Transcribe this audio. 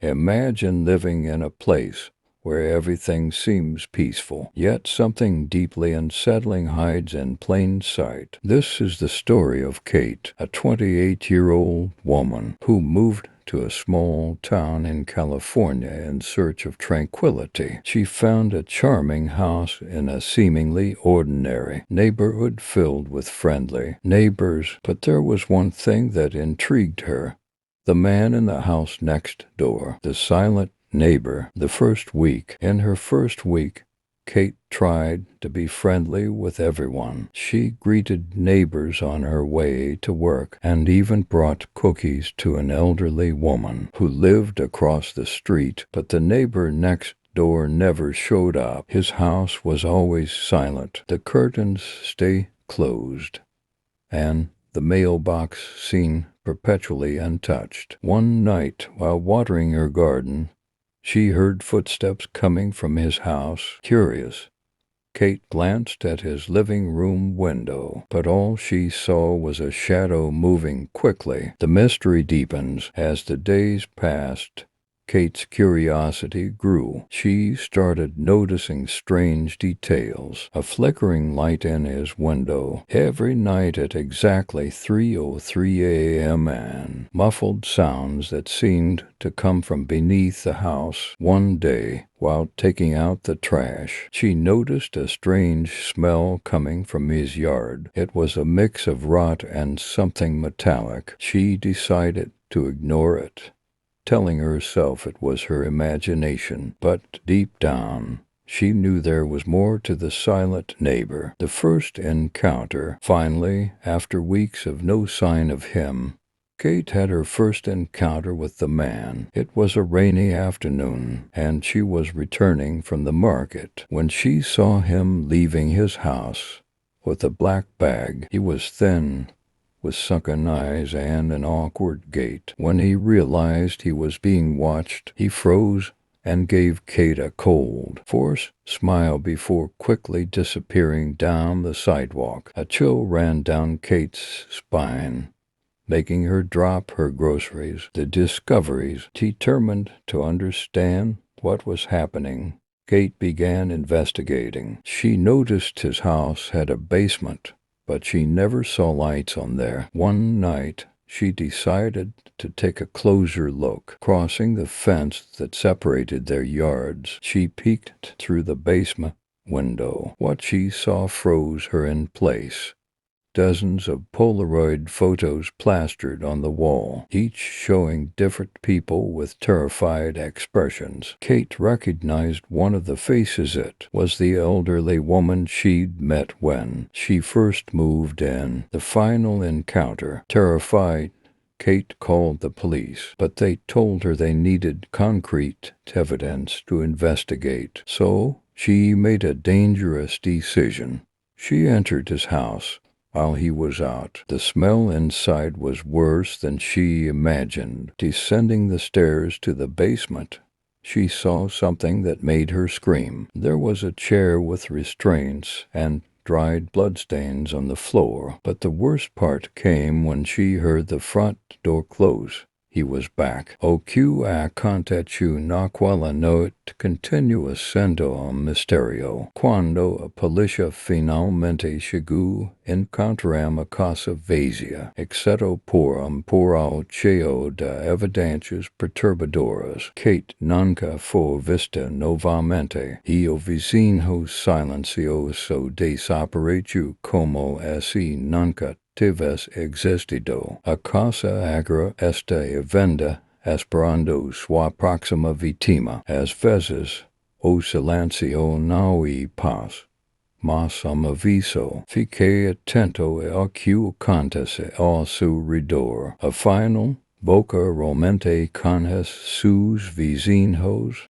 Imagine living in a place where everything seems peaceful, yet something deeply unsettling hides in plain sight. This is the story of Kate, a 28-year-old woman who moved to a small town in California in search of tranquility. She found a charming house in a seemingly ordinary neighborhood filled with friendly neighbors, but there was one thing that intrigued her. The man in the house next door, the silent neighbor. In her first week, Kate tried to be friendly with everyone. She greeted neighbors on her way to work and even brought cookies to an elderly woman who lived across the street, but the neighbor next door never showed up. His house was always silent, the curtains stay closed, and the mailbox seen perpetually untouched. One night, while watering her garden, she heard footsteps coming from his house. Curious, Kate glanced at his living room window, but all she saw was a shadow moving quickly. The mystery deepens as the days passed. Kate's curiosity grew. She started noticing strange details. A flickering light in his window every night at exactly 3:03 a.m. and muffled sounds that seemed to come from beneath the house. One day, while taking out the trash, she noticed a strange smell coming from his yard. It was a mix of rot and something metallic. She decided to ignore it, telling herself it was her imagination, but deep down, she knew there was more to the silent neighbor. The first encounter. Finally, after weeks of no sign of him, Kate had her first encounter with the man. It was a rainy afternoon, and she was returning from the market when she saw him leaving his house with a black bag. He was thin, with sunken eyes and an awkward gait. When he realized he was being watched, he froze and gave Kate a cold, forced smile before quickly disappearing down the sidewalk. A chill ran down Kate's spine, making her drop her groceries. The discoveries. Determined to understand what was happening, Kate began investigating. She noticed his house had a basement, but she never saw lights on there. One night, she decided to take a closer look. Crossing the fence that separated their yards, she peeked through the basement window. What she saw froze her in place. Dozens of Polaroid photos plastered on the wall, each showing different people with terrified expressions. Kate recognized one of the faces. It was the elderly woman she'd met when she first moved in. The final encounter. Terrified, Kate called the police, but they told her they needed concrete evidence to investigate. So she made a dangerous decision. She entered his house while he was out. The smell inside was worse than she imagined. Descending the stairs to the basement, she saw something that made her scream. There was a chair with restraints and dried bloodstains on the floor, but the worst part came when she heard the front door close. He was back. O que aconteceu naquela noite continua sendo mistério. Quando a polícia finalmente chegou, encontraram a casa vazia, exceto por porão cheio de evidências perturbadoras. Kate nunca foi vista novamente, e o vizinho silencioso desapareceu como se nunca tivesse existido. A casa agora está à venda, esperando sua próxima vítima. Às vezes, o silêncio não é paz, mas aviso. Fique atento ao que acontece ao seu redor. Afinal, boca realmente conhece seus vizinhos.